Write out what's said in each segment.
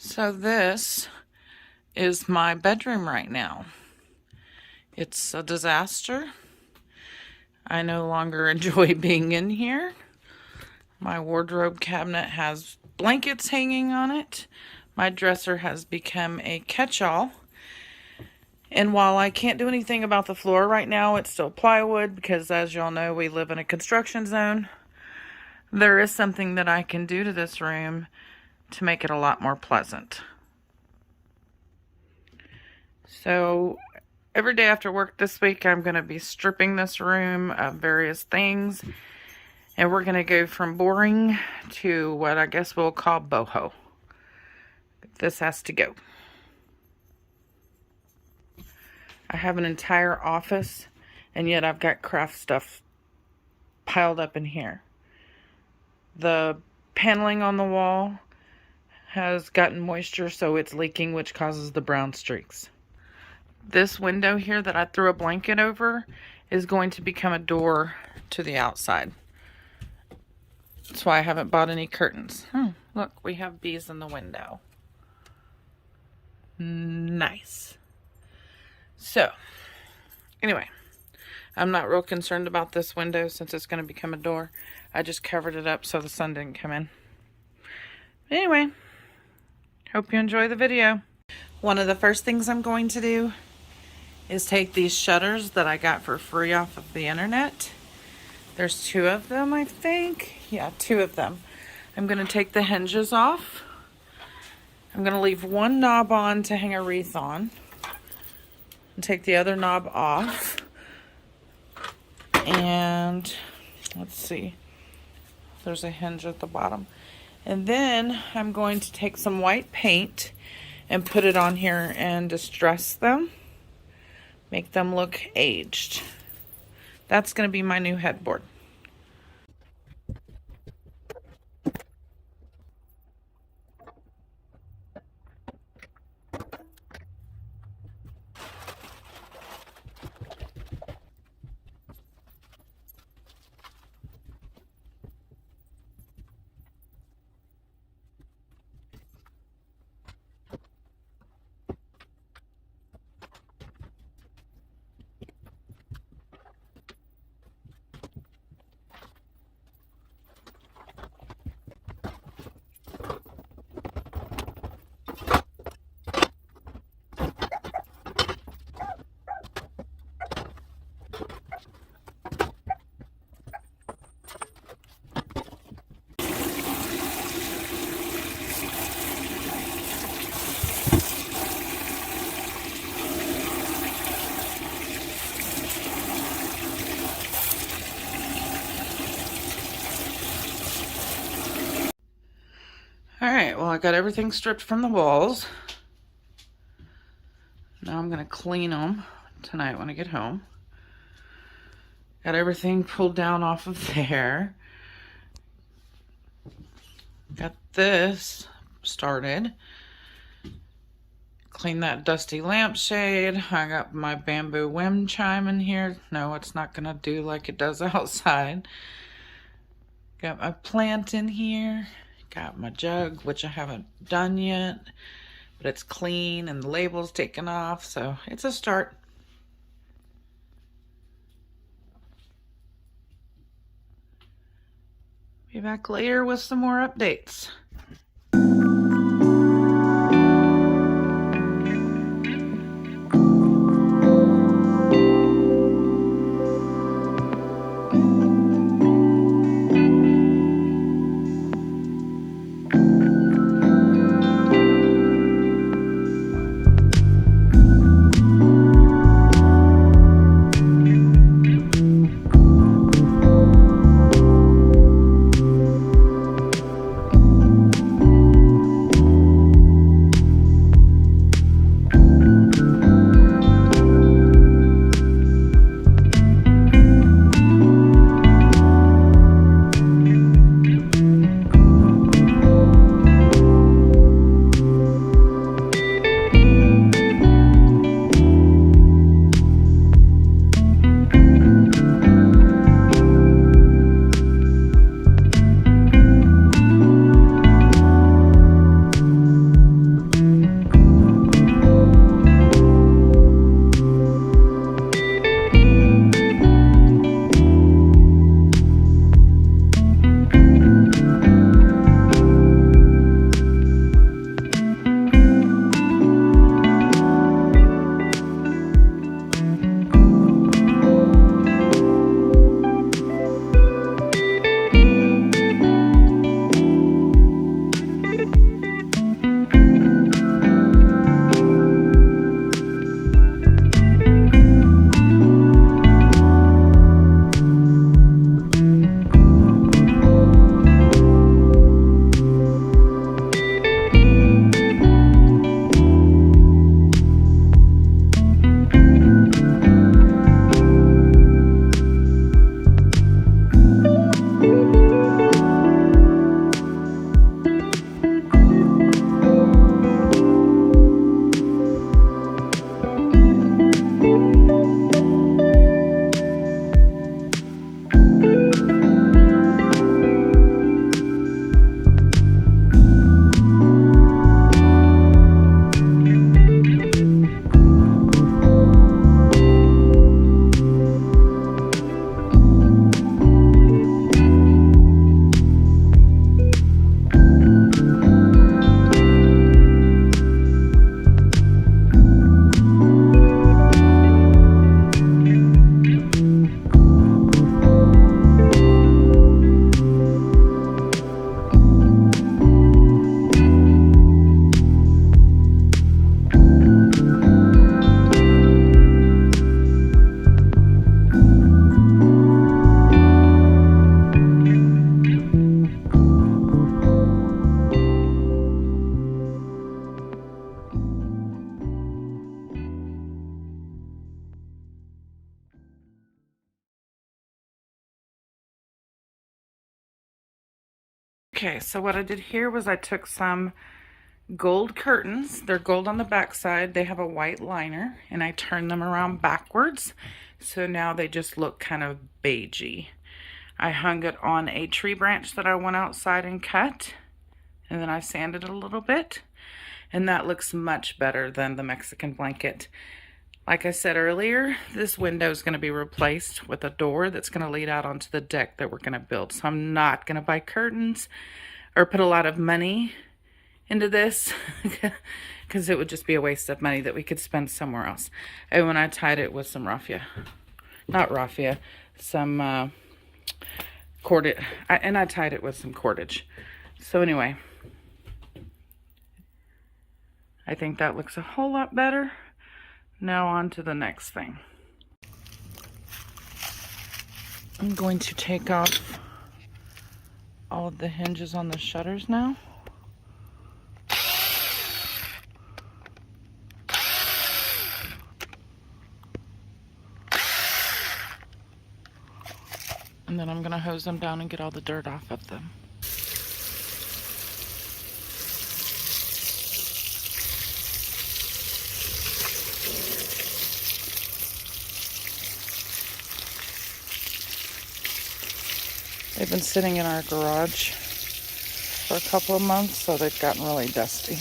So this is my bedroom right now. It's a disaster. I no longer enjoy being in here. My wardrobe cabinet has blankets hanging on it. My dresser has become a catch-all. And while I can't do anything about the floor right now, it's still plywood because, as y'all know, we live in a construction zone. There is something that I can do to this room to make it a lot more pleasant. So every day after work this week, I'm going to be stripping this room of various things. And we're going to go from boring to what I guess we'll call boho. This has to go. I have an entire office, and yet I've got craft stuff piled up in here. The paneling on the wall has gotten moisture, so it's leaking, which causes the brown streaks. This window here that I threw a blanket over is going to become a door to the outside. That's why I haven't bought any curtains. Look, we have bees in the window. Nice. So, anyway, I'm not real concerned about this window since it's going to become a door. I just covered it up so the sun didn't come in. Anyway, hope you enjoy the video. One of the first things I'm going to do is take these shutters that I got for free off of the internet. There's 2 of them, I think. Yeah, 2 of them. I'm going to take the hinges off. I'm going to leave one knob on to hang a wreath on. And take the other knob off. And let's see. There's a hinge at the bottom. And then I'm going to take some white paint and put it on here and distress them. Make them look aged. That's going to be my new headboard. Alright, well, I got everything stripped from the walls. Now I'm going to clean them tonight when I get home. Got everything pulled down off of there. Got this started. Clean that dusty lampshade. I got my bamboo wind chime in here. No, it's not going to do like it does outside. Got my plant in here. Got my jug, which I haven't done yet, but it's clean and the label's taken off, so it's a start. Be back later with some more updates. Okay, so what I did here was I took some gold curtains. They're gold on the back side. They have a white liner, and I turned them around backwards. So now they just look kind of beigey. I hung it on a tree branch that I went outside and cut, and then I sanded it a little bit, and that looks much better than the Mexican blanket. Like I said earlier, this window is going to be replaced with a door that's going to lead out onto the deck that we're going to build. So I'm not going to buy curtains or put a lot of money into this because it would just be a waste of money that we could spend somewhere else. And when I tied it with some raffia, not raffia, some cordage, and I tied it with some cordage. So anyway, I think that looks a whole lot better. Now on to the next thing. I'm going to take off all of the hinges on the shutters now. And then I'm going to hose them down and get all the dirt off of them. They've been sitting in our garage for a couple of months, so they've gotten really dusty.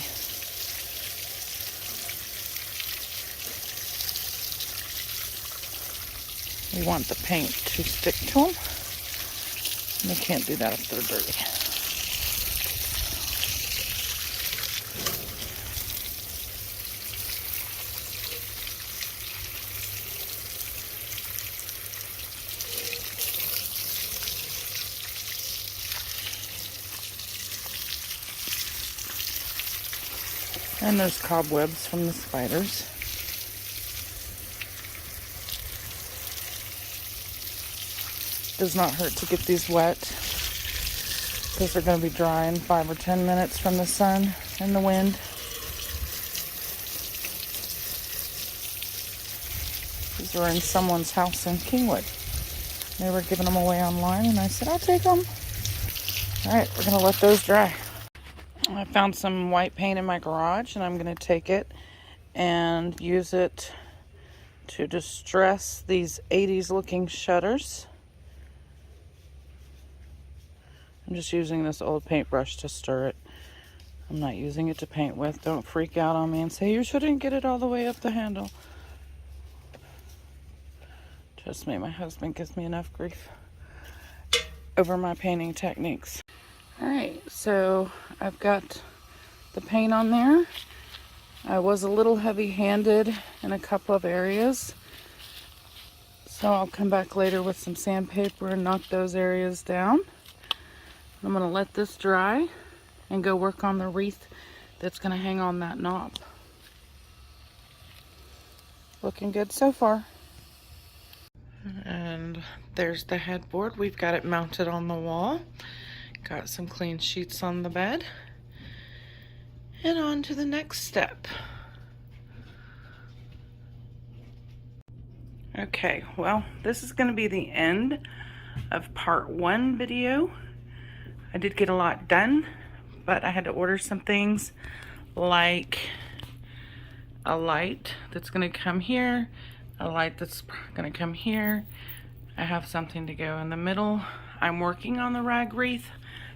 We want the paint to stick to them. And they can't do that if they're dirty. And there's cobwebs from the spiders. Does not hurt to get these wet because they're going to be dry in 5 or 10 minutes from the sun and the wind. These were in someone's house in Kingwood. They were giving them away online, and I said, I'll take them. All right, we're going to let those dry. I found some white paint in my garage, and I'm going to take it and use it to distress these 80s looking shutters. I'm just using this old paintbrush to stir it. I'm not using it to paint with. Don't freak out on me and say you shouldn't get it all the way up the handle. Trust me, my husband gives me enough grief over my painting techniques. Alright, so I've got the paint on there. I was a little heavy-handed in a couple of areas, so I'll come back later with some sandpaper and knock those areas down. I'm going to let this dry and go work on the wreath that's going to hang on that knob. Looking good so far. And there's the headboard. We've got it mounted on the wall. Got some clean sheets on the bed. And on to the next step. Okay, well, this is going to be the end of part 1 video. I did get a lot done, but I had to order some things like a light that's going to come here, a light that's going to come here. I have something to go in the middle. I'm working on the rag wreath.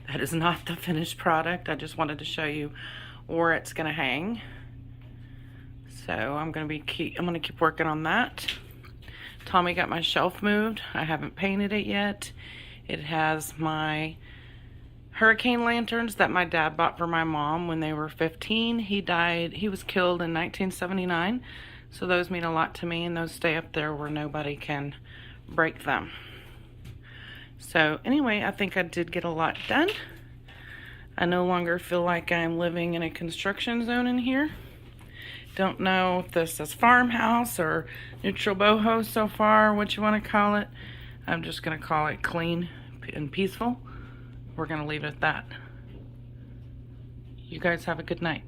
That is not the finished product. I just wanted to show you where it's going to hang. So I'm going to keep working on that. Tommy got my shelf moved. I haven't painted it yet. It has my hurricane lanterns that my dad bought for my mom when they were 15. He was killed in 1979. So those mean a lot to me, and those stay up there where nobody can break them. So anyway, I think I did get a lot done. I no longer feel like I'm living in a construction zone in here. Don't know if this is farmhouse or neutral boho so far, what you want to call it. I'm just going to call it clean and peaceful. We're going to leave it at that. You guys have a good night.